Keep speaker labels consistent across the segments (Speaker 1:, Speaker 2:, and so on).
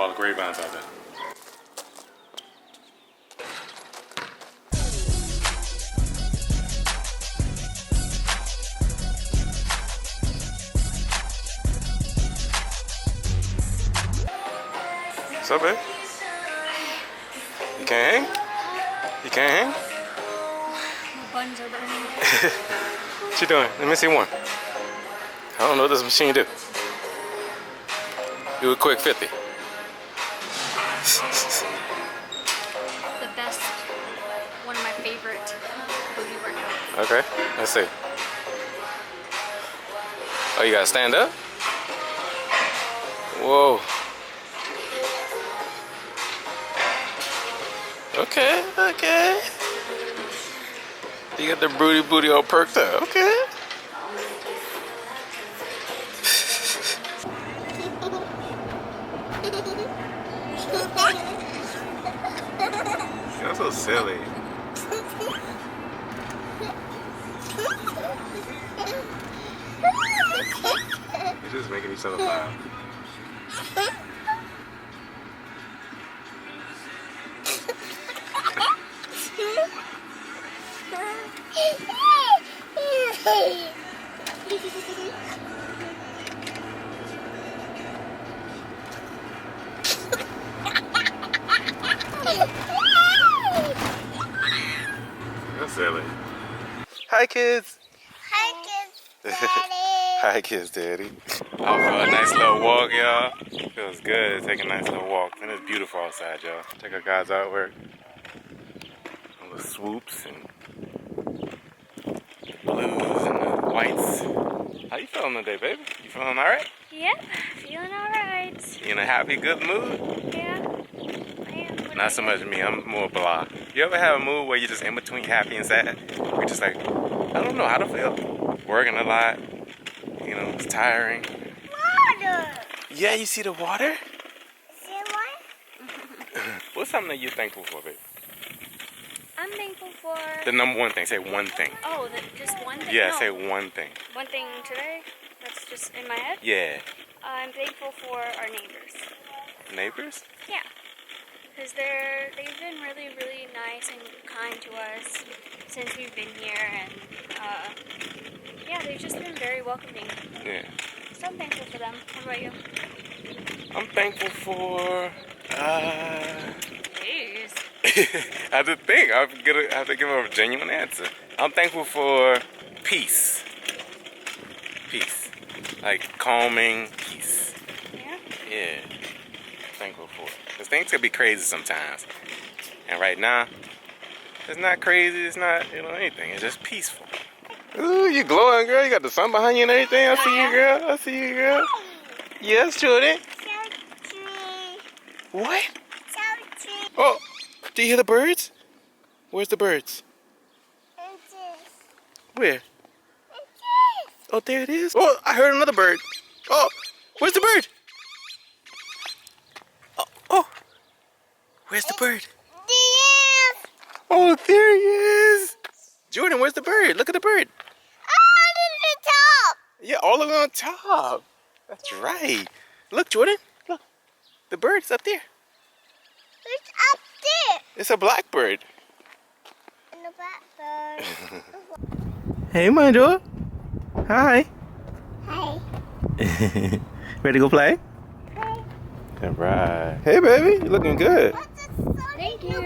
Speaker 1: all the grapevines out there. What's up, babe? You can't hang? You can't hang?
Speaker 2: My buns are burning.
Speaker 1: What you doing? Let me see one. I don't know what this machine do. Do a quick 50.
Speaker 2: The best, one of my favorite booty workouts.
Speaker 1: Okay, let's see. Oh, you gotta stand up? Whoa. Okay, okay. You got the booty all perked up. Okay. That's so silly. You're just making each other laugh. That's silly. Hi, kids.
Speaker 3: Hi, kids, Daddy.
Speaker 1: Hi, kids, Daddy. Out for a nice little walk, y'all. Feels good. Take a nice little walk. And it's beautiful outside, y'all. Check out God's artwork. All the swoops and the blues and the whites. How you feeling today, baby? You feeling all right?
Speaker 2: Yep, feeling alright.
Speaker 1: You in a happy, good mood?
Speaker 2: Yeah, I am.
Speaker 1: Not so much me. I'm more blah. You ever have a mood where you're just in between happy and sad? You're just like, I don't know how to feel. Working a lot. You know, it's tiring.
Speaker 3: Water.
Speaker 1: Yeah, you see the water?
Speaker 3: See what?
Speaker 1: What's something that you're thankful for, babe?
Speaker 2: I'm thankful for...
Speaker 1: The number one thing. Say one thing.
Speaker 2: Oh, just one thing?
Speaker 1: Yeah,
Speaker 2: No.
Speaker 1: say one thing.
Speaker 2: One thing today that's just in my head?
Speaker 1: Yeah.
Speaker 2: I'm thankful for our neighbors.
Speaker 1: Neighbors?
Speaker 2: Yeah. Because they've been really, really nice and kind to us since we've been here. And, yeah, they've just been very welcoming.
Speaker 1: Yeah.
Speaker 2: So I'm thankful for them. How about you?
Speaker 1: I'm thankful for,
Speaker 2: Jeez.
Speaker 1: I have to think. I have to give a genuine answer. I'm thankful for peace. Peace. Like calming peace.
Speaker 2: Yeah?
Speaker 1: Yeah. Thankful for it. Because things can be crazy sometimes. And right now, it's not crazy. It's not, anything. It's just peaceful. Ooh, you glowing, girl. You got the sun behind you and everything. I see you, girl. I see you, girl. Yes, Jordan. What? Oh, do you hear the birds? Where's the birds? Where? Oh, there it is. Oh, I heard another bird. Oh, where's the bird? Oh, where's the bird? Oh, there he is. Jordan, where's the bird? Look at the bird. Yeah, all the way on top. That's right. Look, Jordan. Look. The bird's up there.
Speaker 3: It's up there.
Speaker 1: It's a blackbird.
Speaker 3: And the blackbird.
Speaker 1: Hey, Manjo. Hi.
Speaker 3: Hey.
Speaker 1: Ready to go play?
Speaker 3: Hey.
Speaker 1: All right. Hey, baby. You're looking good.
Speaker 2: Thank you.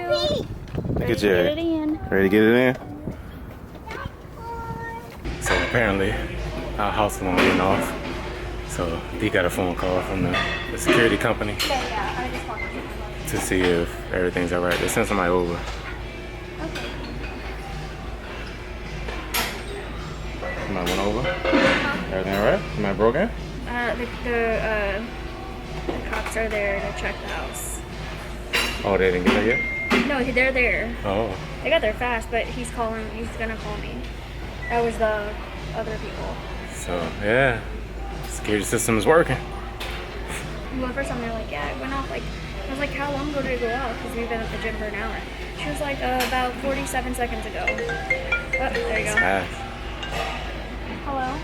Speaker 1: Look at Jerry.
Speaker 2: Get it in.
Speaker 1: Ready to get it in? So apparently, our house alarm went off. So he got a phone call from the security company to see if everything's all right. They sent somebody over.
Speaker 2: Okay.
Speaker 1: Somebody went over. Everything all right? Am I broken?
Speaker 2: The cops are there to check the house.
Speaker 1: Oh, they didn't get there yet?
Speaker 2: No, they're there.
Speaker 1: Oh.
Speaker 2: They got there fast, but he's gonna call me. That was the other people.
Speaker 1: So, yeah. Security system is working.
Speaker 2: Well, first time they're like, yeah, it went off like, I was like, how long ago did it go off? Because we've been at the gym for an hour. She was like, about 47 seconds ago. Oh, there you go.
Speaker 1: Fast.
Speaker 2: Hello?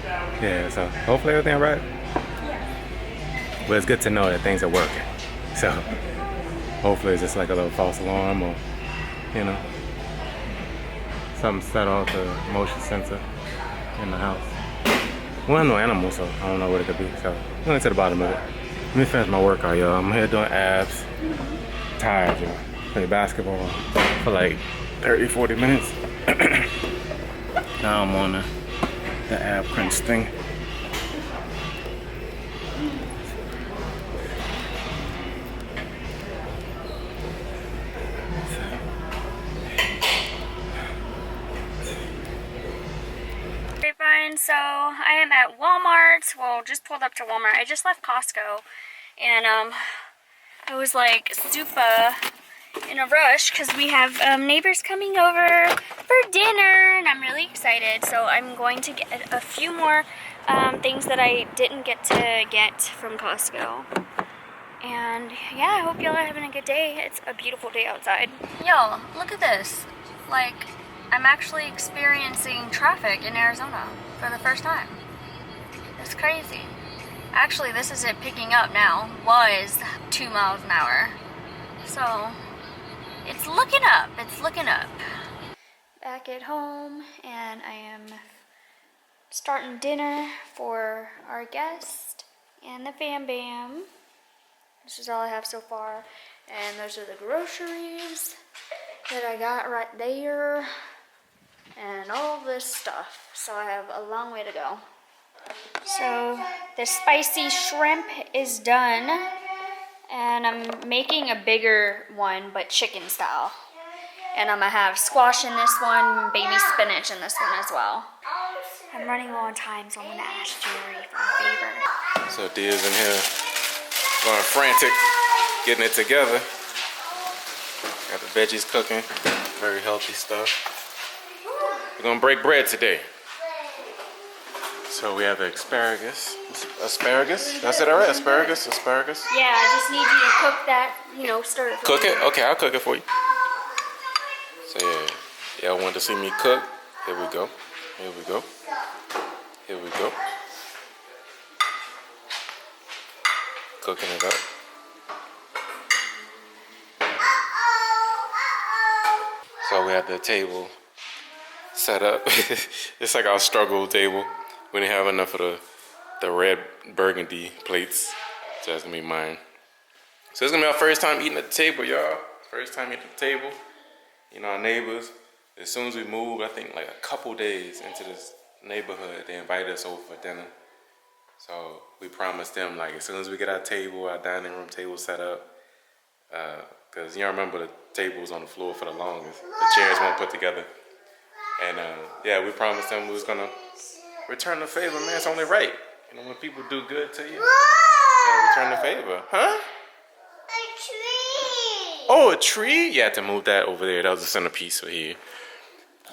Speaker 1: Yeah, so hopefully everything all right.
Speaker 2: Yeah.
Speaker 1: But it's good to know that things are working. So hopefully it's just like a little false alarm or, you know, something set off the motion sensor in the house. Well, no animal, so I don't know what it could be. So I'm going to the bottom of it. Let me finish my workout, y'all. I'm here doing abs. Tired, y'all. Play basketball for like 30, 40 minutes. Now I'm on the ab crunch thing.
Speaker 2: Fine, so I am at Walmart. Well, just pulled up to Walmart. I just left Costco, and I was like super in a rush because we have neighbors coming over for dinner, and I'm really excited. So I'm going to get a few more things that I didn't get to get from Costco. And yeah, I hope y'all are having a good day. It's a beautiful day outside. Yo, look at this. Like, I'm actually experiencing traffic in Arizona for the first time. It's crazy. Actually, this is it picking up now. Was 2 miles an hour. So, it's looking up. It's looking up. Back at home, and I am starting dinner for our guest and the fam bam. This is all I have so far. And those are the groceries that I got right there. And all this stuff. So I have a long way to go. So the spicy shrimp is done. And I'm making a bigger one, but chicken style. And I'm gonna have squash in this one, baby spinach in this one as well. I'm running low on time, so I'm gonna ask Jerry for a favor.
Speaker 1: So Dia's in here going frantic, getting it together. Got the veggies cooking, very healthy stuff. We're gonna break bread today. So we have the asparagus. Asparagus? That's it alright? Asparagus? Asparagus?
Speaker 2: Yeah, I just need you to cook that, stir it.
Speaker 1: Cook it? Okay, I'll cook it for you. So yeah, y'all wanted to see me cook? Here we go. Here we go. Here we go. Cooking it up. So we have the table set up. It's like our struggle table. We didn't have enough of the red burgundy plates. So that's gonna be mine. So it's gonna be our first time eating at the table, y'all. First time eating at the table. You know, our neighbors, as soon as we moved, I think like a couple days into this neighborhood, they invited us over for dinner. So we promised them, like, as soon as we get our table, our dining room table set up, because you remember the table was on the floor for the longest. The chairs weren't put together. And yeah, we promised them we was gonna return the favor, man. It's only right. You know, when people do good to you, you gotta return the favor. Huh?
Speaker 3: A tree.
Speaker 1: Oh, a tree? You had to move that over there. That was the centerpiece for here.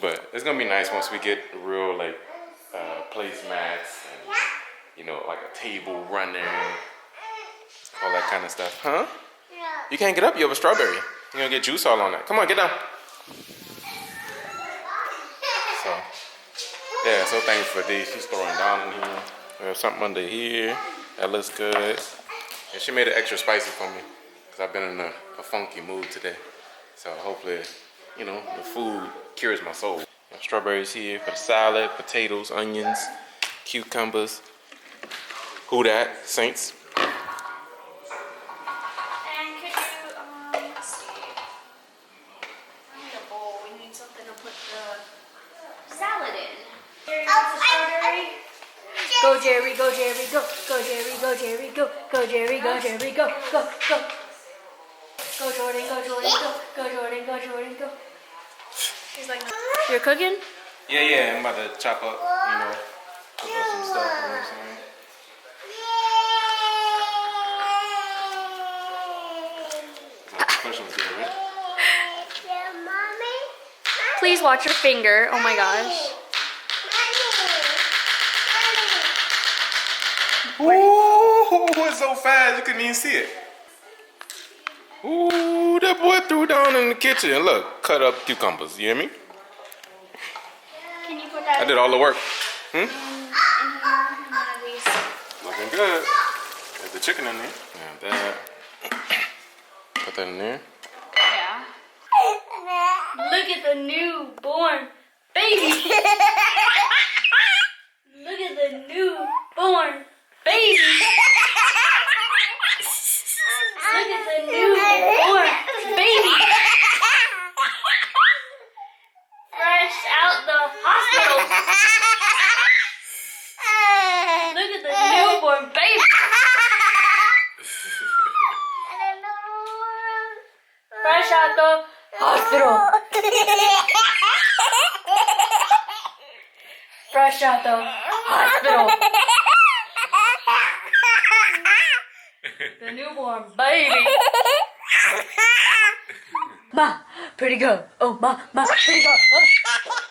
Speaker 1: But it's gonna be nice once we get real, like, placemats and, you know, like a table running, all that kind of stuff. Huh? You can't get up. You have a strawberry. You're gonna get juice all on that. Come on, get down. So, yeah, so thankful for these. She's throwing down in here. We have something under here. That looks good. And she made it extra spicy for me because I've been in a funky mood today. So hopefully, you know, the food cures my soul. Strawberries here for the salad, potatoes, onions, cucumbers. Who that? Saints.
Speaker 2: And could you, let's see. I need a bowl. We need something to put the salad in. Jerry wants a strawberry. Go Jerry, go Jerry, go. Go Jerry, go Jerry, go. Go Jerry, go Jerry, go. Go, go. Go Jordan, go Jordan, go. Go Jordan, go Jordan, go. He's like, you're cooking?
Speaker 1: Yeah, I'm about to chop up, you know, cook up some stuff, you know what I'm saying?
Speaker 2: Please watch your finger. Oh my gosh.
Speaker 1: Ooh, it's so fast you couldn't even see it. Ooh, that boy threw down in the kitchen. Look, cut up cucumbers. You hear me?
Speaker 2: Can you put that
Speaker 1: I did all the work.
Speaker 2: in here? In one of these.
Speaker 1: Looking good. There's the chicken in there. And that. Put that in there.
Speaker 2: Yeah. Look at the newborn baby. Look at the newborn baby. Look at the newborn baby. Fresh out the hospital. Look at the newborn baby. Fresh out the hospital. Fresh out the hospital. The newborn baby. Ma, pretty good. Oh, ma, pretty good. Oh.